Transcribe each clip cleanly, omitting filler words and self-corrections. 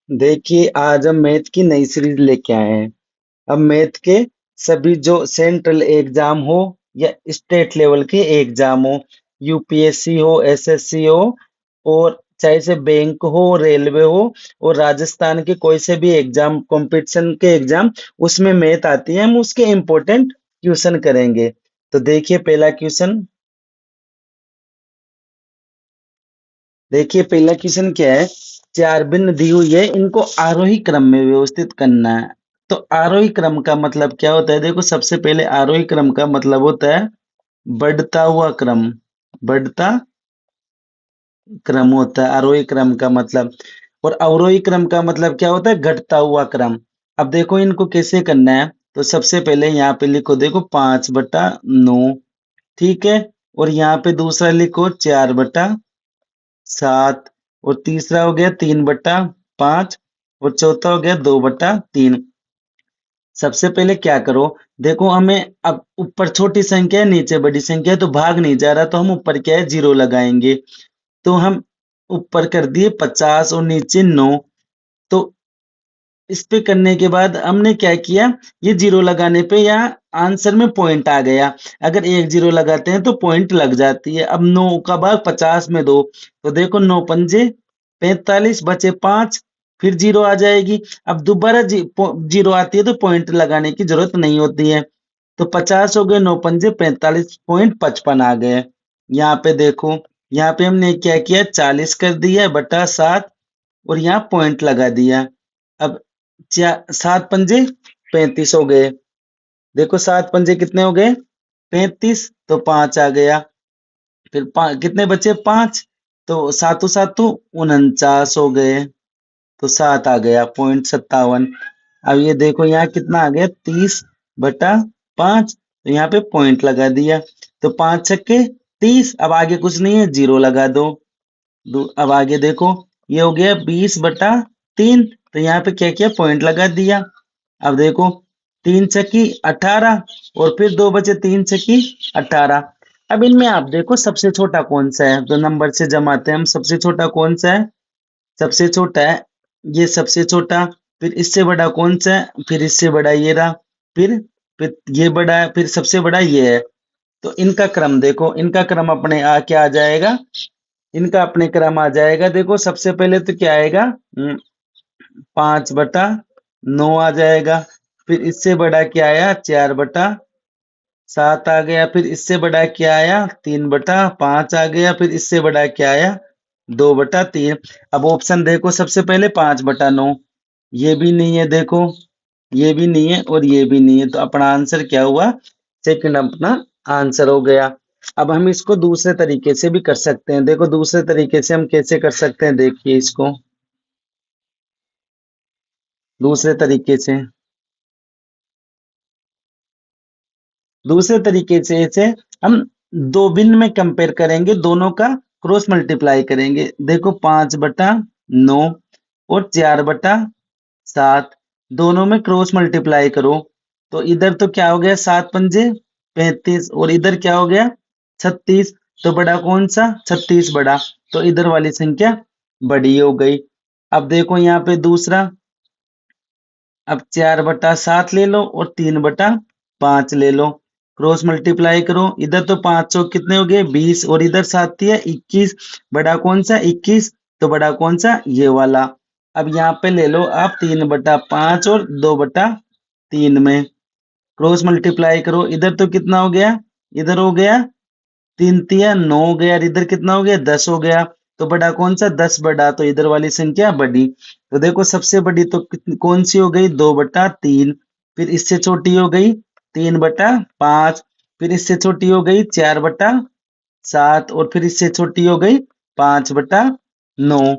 देखिए आज हम मैथ की नई सीरीज लेके आए हैं। अब मैथ के सभी जो सेंट्रल एग्जाम हो या स्टेट लेवल के एग्जाम हो, यूपीएससी हो, एसएससी हो, और चाहे से बैंक हो, रेलवे हो, और राजस्थान के कोई से भी एग्जाम, कंपटीशन के एग्जाम, उसमें मैथ आती है। हम उसके इम्पोर्टेंट क्वेश्चन करेंगे। तो देखिए पहला क्वेश्चन। देखिए पहला क्वेश्चन क्या है। चार भिन्न दी हुई है, इनको आरोही क्रम में व्यवस्थित करना है। तो आरोही क्रम का मतलब क्या होता है? देखो सबसे पहले आरोही क्रम का मतलब होता है बढ़ता हुआ क्रम। बढ़ता क्रम होता है आरोही क्रम का मतलब। और अवरोही क्रम का मतलब क्या होता है? घटता हुआ क्रम। अब देखो इनको कैसे करना है। तो सबसे पहले यहाँ पे लिखो, देखो 5/9। ठीक है। और यहाँ पे दूसरा लिखो 4/7। और तीसरा हो गया 3/5। और चौथा हो गया 2/3। सबसे पहले क्या करो, देखो हमें अब ऊपर छोटी संख्या है, नीचे बड़ी संख्या है, तो भाग नहीं जा रहा, तो हम ऊपर क्या है, 0 लगाएंगे। तो हम ऊपर कर दिए 50 और नीचे 9। तो इस पे करने के बाद हमने क्या किया, ये 0 लगाने पे यहाँ आंसर में पॉइंट आ गया। अगर एक 0 लगाते हैं तो पॉइंट लग जाती है। अब 9 का भाग 50 में दो, तो देखो 9 पंजे 45, बचे 5, फिर 0 आ जाएगी। अब दोबारा 0 आती है तो पॉइंट लगाने की जरूरत नहीं होती है। तो 50 हो गए, 9 पंजे 45, पॉइंट 55 आ गए। यहाँ पे देखो, यहाँ पे हमने क्या किया, 40 कर दिया बटा 7, और यहाँ पॉइंट लगा दिया। अब 7 पंजे 35 हो गए। देखो 7 पंजे कितने हो गए, 35, तो 5 आ गया। फिर कितने बचे, 5, तो सातों सातों 49 हो गए। तो 7 आ गया, 0.57। अब ये देखो यहाँ कितना आ गया, 30/5। तो यहाँ पे पॉइंट लगा दिया। तो 5 छक्के 30। अब आगे कुछ नहीं है, 0 लगा दो। अब आगे देखो, ये हो गया 20/3। तो यहाँ पे क्या किया, पॉइंट लगा दिया। अब देखो 3 छक्की 18। और फिर दो बचे, 3 छक्की 18। अब इनमें आप देखो सबसे छोटा कौन सा है, तो नंबर से जमाते हैं हम। सबसे छोटा कौन सा है? सबसे छोटा है ये, सबसे छोटा। फिर इससे बड़ा कौन सा है? फिर इससे बड़ा ये रहा। फिर ये बड़ा है, फिर सबसे बड़ा ये है। तो इनका क्रम देखो, इनका क्रम अपने क्या आ जाएगा, इनका अपने क्रम आ जाएगा। देखो सबसे पहले तो क्या आएगा, 5/9 आ जाएगा। फिर इससे बड़ा क्या आया, 4/7 आ गया। फिर इससे बड़ा क्या आया, 3/5 आ गया। फिर इससे बड़ा क्या आया, 2/3। अब ऑप्शन देखो, सबसे पहले 5/9, ये भी नहीं है, देखो ये भी नहीं है और ये भी नहीं है। तो अपना आंसर क्या हुआ, सेकंड अपना आंसर हो गया। अब हम इसको दूसरे तरीके से भी कर सकते हैं। देखो दूसरे तरीके से हम कैसे कर सकते हैं, देखिए इसको दूसरे तरीके से। दूसरे तरीके से इसे हम दो भिन्न में कंपेयर करेंगे, दोनों का क्रॉस मल्टीप्लाई करेंगे। देखो 5/9 और 4/7, दोनों में क्रॉस मल्टीप्लाई करो। तो इधर तो क्या हो गया, 7 पंजे 35, और इधर क्या हो गया, 36। तो बड़ा कौन सा, 36 बड़ा। तो इधर वाली संख्या बड़ी हो गई। अब देखो यहाँ पे दूसरा, अब 4/7 ले लो और 3/5 ले लो। क्रॉस मल्टीप्लाई करो, इधर तो 5 कितने हो गए, 20, और इधर 7 है 21। बड़ा कौन सा, 21। तो बड़ा कौन सा, ये वाला। अब यहाँ पे ले लो आप 3/5 और 2/3 में क्रॉस मल्टीप्लाई करो। इधर तो कितना हो गया, इधर हो गया 3 तिया 9 हो गया, और इधर कितना हो गया, 10 हो गया। तो बड़ा कौन सा, 10 बड़ा। तो इधर वाली संख्या बड़ी। तो देखो सबसे बड़ी तो कौन सी हो गई, 2/3। फिर इससे छोटी हो गई 3/5। फिर इससे छोटी हो गई 4/7। और फिर इससे छोटी हो गई 5/9।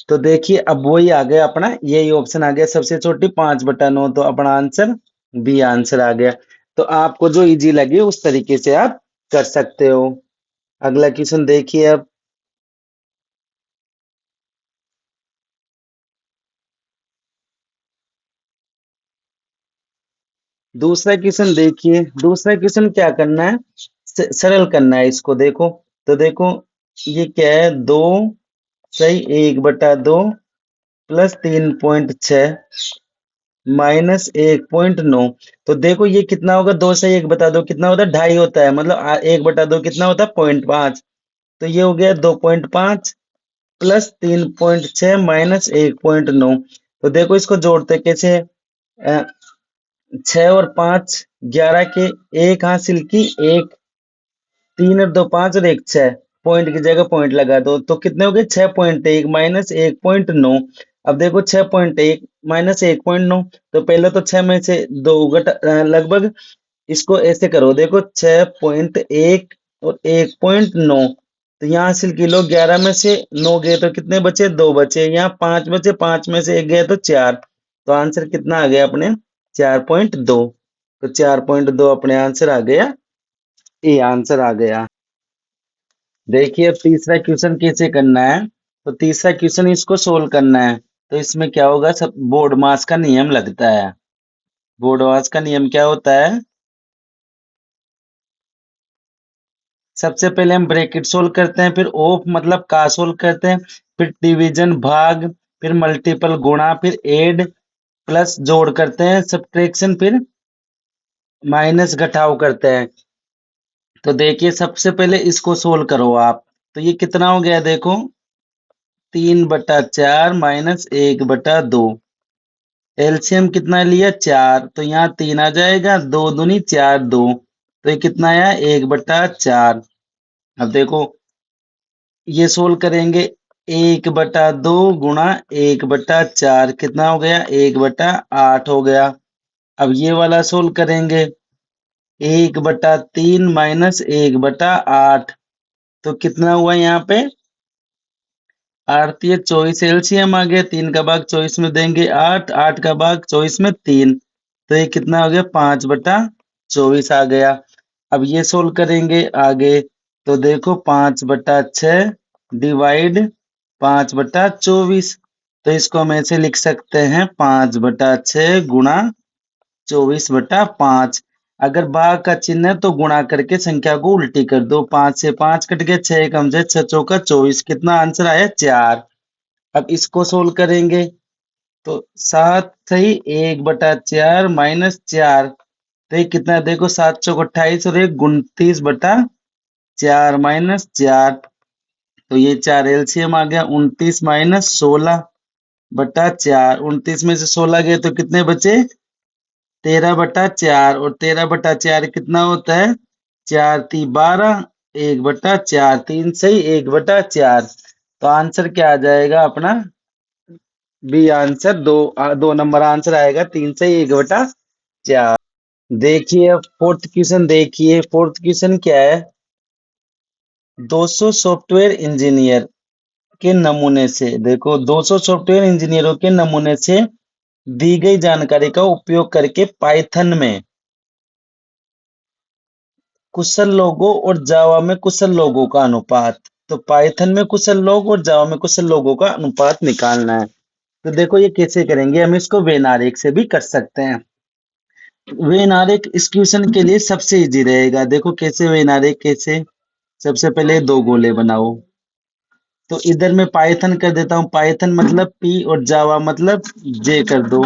तो देखिए अब वही आ गया अपना, यही ऑप्शन आ गया, सबसे छोटी 5/9। तो अपना आंसर बी आंसर आ गया। तो आपको जो इजी लगे उस तरीके से आप कर सकते हो। अगला क्वेश्चन देखिए अब। दूसरा क्वेश्चन देखिए, दूसरा क्वेश्चन क्या करना है, सरल करना है इसको। देखो, तो देखो ये क्या है, 2 सही 1/2 प्लस 3.6 माइनस 1.9। तो देखो ये कितना होगा, 2 से 1 बटा 2 कितना होता है, 2.5 होता है, मतलब 1 बटा 2 कितना होता है, 0.5। तो ये हो गया 2.5 प्लस 3.6 माइनस 1.9। तो देखो इसको जोड़ते कैसे, 6 और 5 11 के, एक हासिल की एक, 3 और 2 5 और एक 6, पॉइंट की जगह पॉइंट लगा दो, तो कितने हो गए, 6.1 माइनस 1.9। अब देखो 6.1 माइनस 1.9, तो पहले तो 6 में से 2 घटा लगभग, इसको ऐसे करो, देखो 6.1 और 1.9, तो यहाँ हासिल किलो, 11 में से 9 गए तो कितने बचे, 2 बचे, यहाँ 5 बचे, 5 में से 1 गया तो 4। तो आंसर कितना आ गया अपने, 4.2। तो 4.2 अपने आंसर आ गया, ये आंसर आ गया। देखिए अब तीसरा क्वेश्चन कैसे करना है। तो तीसरा क्वेश्चन इसको सोल्व करना है। तो इसमें क्या होगा, सब बोर्ड मास का नियम लगता है। बोर्ड मास का नियम क्या होता है, सबसे पहले हम ब्रैकेट सोल्व करते हैं, फिर ऑफ मतलब का सोल्व करते हैं, फिर डिवीजन भाग, फिर मल्टीपल गुणा, फिर ऐड, प्लस जोड़ करते हैं, सब्ट्रैक्शन, फिर माइनस घटाव करते हैं। तो देखिए सबसे पहले इसको सोल्व करो आप। तो ये कितना हो गया, देखो 3/4 माइनस 1/2। एलसीएम कितना लिया, 4, तो यहाँ 3 आ जाएगा, 2 दूनी 4 2, तो ये कितना आया, 1/4। अब देखो ये सोल्व करेंगे, 1/2 गुणा 1/4 कितना हो गया, 1/8 हो गया। अब ये वाला सोल्व करेंगे, 1/3 माइनस 1/8, तो कितना हुआ यहाँ पे, 8 24 एलसीएम आ गया, 3 का भाग 24 में देंगे 8, 8 का भाग 24 में 3, तो ये कितना हो गया, 5/24 आ गया। अब ये सोल्व करेंगे आगे, तो देखो 5/6 डिवाइड 5/24, तो इसको हम ऐसे लिख सकते हैं, 5/6 गुणा 24/5। अगर भाग का चिन्ह है तो गुणा करके संख्या को उल्टी कर दो, 5 से 5 कट गया, 6 कम से 6 चौका 24, कितना आंसर आया, 4। अब इसको सोल्व करेंगे, तो 7 सही 1/4 माइनस 4, तो ये कितना है? देखो 7 चौक 28 और 1 29/4 माइनस 4, तो ये 4 एलसीएम आ गया, 29 माइनस 16/4, 29 में से 16 गए तो कितने बचे, 13/4, और 13/4 कितना होता है, 4×3 = 12, 1/4, 3 सही 1/4। तो आंसर क्या आ जाएगा अपना, बी आंसर, 2 नंबर आंसर आएगा, 3 सही 1/4। देखिए अब फोर्थ क्वेश्चन, देखिए फोर्थ क्वेश्चन क्या है, 200 सॉफ्टवेयर इंजीनियर के नमूने से, देखो 200 सॉफ्टवेयर इंजीनियरों के नमूने से दी गई जानकारी का उपयोग करके पाइथन में कुशल लोगों और जावा में कुशल लोगों का अनुपात, तो पाइथन में कुशल लोग और जावा में कुशल लोगों का अनुपात निकालना है। तो देखो ये कैसे करेंगे, हम इसको वेन आरेख से भी कर सकते हैं। वेन आरेख इस क्वेश्चन के लिए सबसे इजी रहेगा। देखो कैसे वेन आरेख, कैसे, सबसे पहले 2 गोले बनाओ। तो इधर मैं पाइथन कर देता हूँ, पाइथन मतलब पी और जावा मतलब जे कर दो,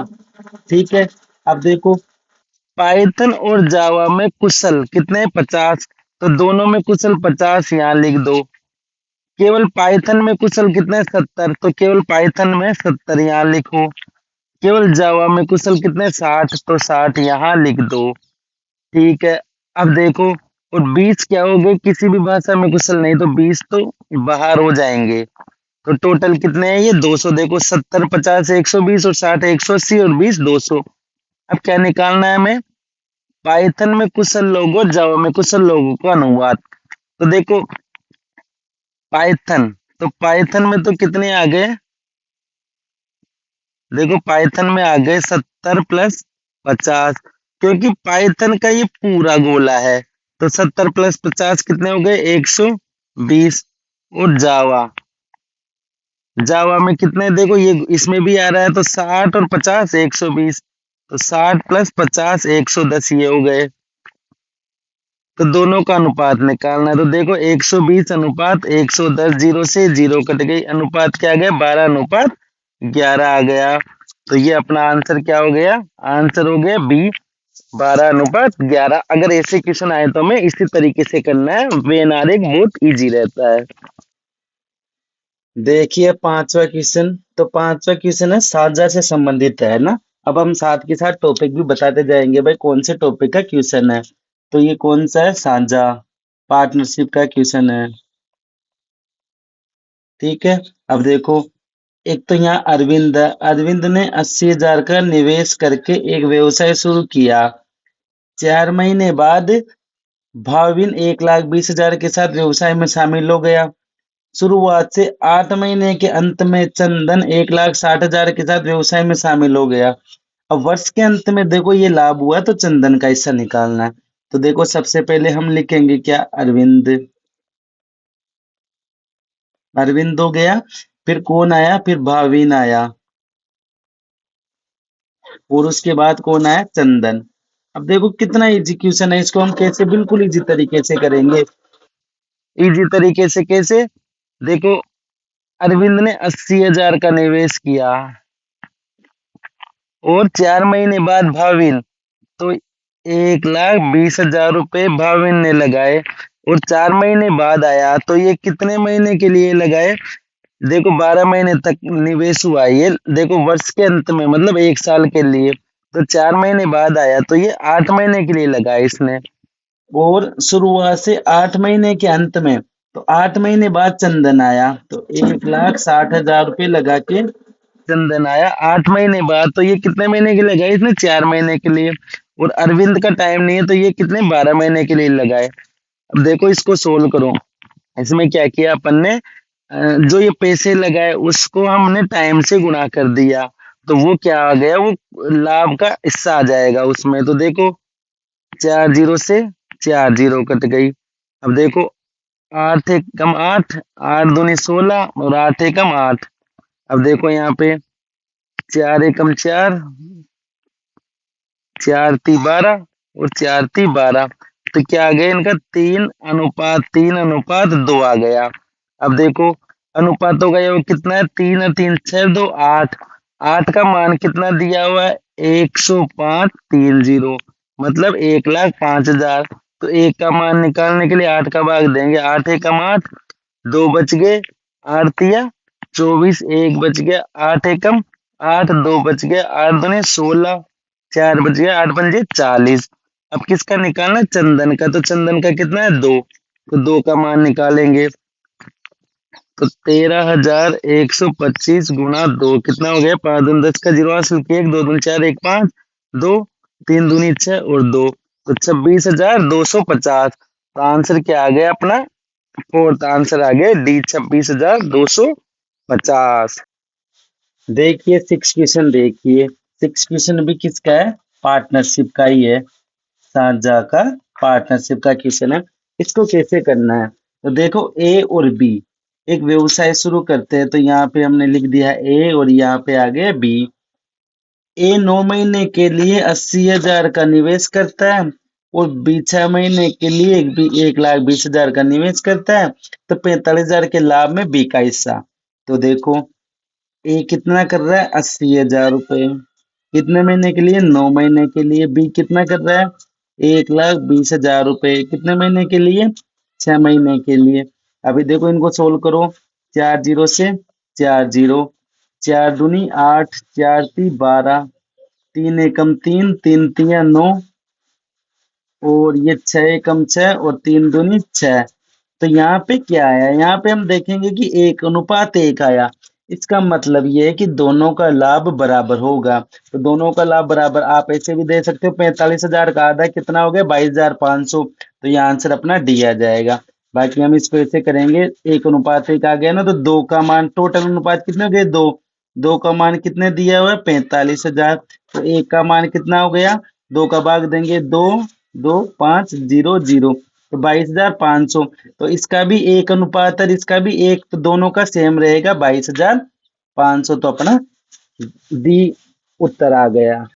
ठीक है। अब देखो पाइथन और जावा में कुशल कितने, 50, तो दोनों में कुशल 50 यहाँ लिख दो। केवल पाइथन में कुशल कितने, 70, तो केवल पाइथन में 70 यहाँ लिखो। केवल जावा में कुशल कितने, 60, तो 60 यहाँ लिख दो, ठीक है। अब देखो और 20 क्या हो गए, किसी भी भाषा में कुशल नहीं, तो 20 तो बाहर हो जाएंगे। तो टोटल कितने हैं ये, 200। देखो 70 50 120 और 60 180 और 20 200। अब क्या निकालना है हमें, पाइथन में कुशल लोगों जावा में कुशल लोगों का अनुपात। तो देखो पाइथन, तो पाइथन में तो कितने आ गए, देखो पाइथन में आ गए 70 प्लस 50, क्योंकि पाइथन का ये पूरा गोला है, तो 70 प्लस 50 कितने हो गए, 120। और जावा, जावा में कितने, देखो ये इसमें भी आ रहा है, तो 60 और 50 120, तो 60 प्लस 50 110 ये हो गए। तो दोनों का अनुपात निकालना है, तो देखो 120 अनुपात 110, जीरो से जीरो कट गई, अनुपात क्या आ गया, 12 अनुपात 11 आ गया। तो ये अपना आंसर क्या हो गया? आंसर हो गया बी, 12:11। अगर ऐसे क्वेश्चन आए तो हमें इसी तरीके से करना है, वेन आरेख बहुत इजी रहता है। देखिए पांचवा क्वेश्चन, तो पांचवा क्वेश्चन है साझा से संबंधित है ना। अब हम साथ के साथ टॉपिक भी बताते जाएंगे भाई कौन से टॉपिक का क्वेश्चन है। तो ये कौन सा है? साझा पार्टनरशिप का क्वेश्चन है। ठीक है। अब देखो, एक तो यहाँ अरविंद है। अरविंद ने 80,000 का निवेश करके एक व्यवसाय शुरू किया। 4 महीने बाद भाविन 1,20,000 के साथ व्यवसाय में शामिल हो गया। शुरुआत से 8 महीने के अंत में चंदन 1,60,000 के साथ व्यवसाय में शामिल हो गया। अब वर्ष के अंत में देखो ये लाभ हुआ तो चंदन का हिस्सा निकालना है। तो देखो सबसे पहले हम लिखेंगे क्या? अरविंद। अरविंद हो गया। फिर कौन आया? फिर भाविन आया। और उसके बाद कौन आया? चंदन। अब देखो कितना इजी क्वेश्चन है, इसको हम कैसे बिल्कुल इजी तरीके से करेंगे। इजी तरीके से कैसे? देखो, अरविंद ने 80,000 का निवेश किया और 4 महीने बाद भाविन, तो 1,20,000 रुपए भाविन ने लगाए और 4 महीने बाद आया तो ये कितने महीने के लिए लगाए? देखो 12 महीने तक निवेश हुआ ये, देखो वर्ष के अंत में मतलब 1 साल के लिए। तो 4 महीने बाद आया तो ये 8 महीने के लिए लगाया इसने। और शुरुआत से 8 महीने के अंत में, तो 8 महीने बाद चंदन आया तो 1,60,000 रुपये लगा के चंदन आया 8 महीने बाद। तो ये कितने महीने के लिए लगाए इसने? 4 महीने के लिए। और अरविंद का टाइम नहीं है तो ये कितने? 12 महीने के लिए लगाए। अब देखो इसको सोल्व करो। इसमें क्या किया अपन ने? जो ये पैसे लगाए उसको हमने टाइम से गुणा कर दिया। तो वो क्या आ गया? वो लाभ का हिस्सा आ जाएगा उसमें। तो देखो 4 जीरो से 4 जीरो कट गई। अब देखो 8 एकम 8, 8 दूनी 16 और 8 एकम 8। अब देखो यहाँ पे 4 एकम 4, 4 × 3 = 12 और 4 × 3 = 12। तो क्या आ गया इनका? 3:3:2 आ गया। अब देखो अनुपातों का योग कितना है? 3 और 3 = 6, 2 8। 8 का मान कितना दिया हुआ है? 10530, मतलब 1,05,000। तो एक का मान निकालने के लिए 8 का भाग देंगे। 8 एकम 8, 2 बच गए। 8 × 3 = 24, 1 बच गया। 8 एकम 8, 2 बच गया। 8 दूनी 16, 4 बच गया। 8 पंजे 40। अब किसका निकालना है? चंदन का। तो चंदन का कितना है? 2। तो 2 का मान निकालेंगे तो 13,125 × 2 कितना हो गया? 5 दूनी 10 का 0 1, 2 दूनी 4, 1 5, 2 3 दूनी 6 और 2, तो 26,250। तो आंसर क्या आ गया अपना? फोर्थ आंसर आ गया डी, 26,250। देखिए सिक्स क्वेश्चन, देखिए सिक्स क्वेश्चन भी किसका है? पार्टनरशिप का ही है। साझा का पार्टनरशिप का क्वेश्चन है। इसको कैसे करना है? तो देखो ए और बी एक व्यवसाय शुरू करते हैं। तो यहाँ पे हमने लिख दिया ए और यहाँ पे आ गया बी। ए 9 महीने के लिए 80,000 का निवेश करता है और बी 6 महीने के लिए 1,20,000 का निवेश करता है। तो 45,000 के लाभ में बी का हिस्सा। तो देखो ए कितना कर रहा है? 80,000 रुपये। कितने महीने के लिए? 9 महीने के लिए। बी कितना कर रहा है? 1,20,000 रुपये। कितने महीने के लिए? 6 महीने के लिए। अभी देखो इनको सोल्व करो। 4 जीरो से 4 जीरो, 4 दूनी 8, 4 × 3 = 12, 3 एकम 3, 3 × 3 = 9 और ये 6 एकम 6 और 3 दूनी 6। तो यहाँ पे क्या आया? यहाँ पे हम देखेंगे कि 1:1 आया। इसका मतलब ये है कि दोनों का लाभ बराबर होगा। तो दोनों का लाभ बराबर आप ऐसे भी दे सकते हो। 45,000 का आधा कितना हो गया? 22,500। तो ये आंसर अपना डी आ जाएगा। बाकी हम इसको ऐसे करेंगे, 1:1 आ गया ना, तो 2 का मान, टोटल अनुपात कितने हो गए? 2। 2 का मान कितने दिया हुआ है? 45,000। तो 1 का मान कितना हो गया? 2 का भाग देंगे 2, 2 5 0 0, तो 22,500। तो इसका भी 1 अनुपात और इसका भी 1, तो दोनों का सेम रहेगा 22,500। तो अपना डी उत्तर आ गया।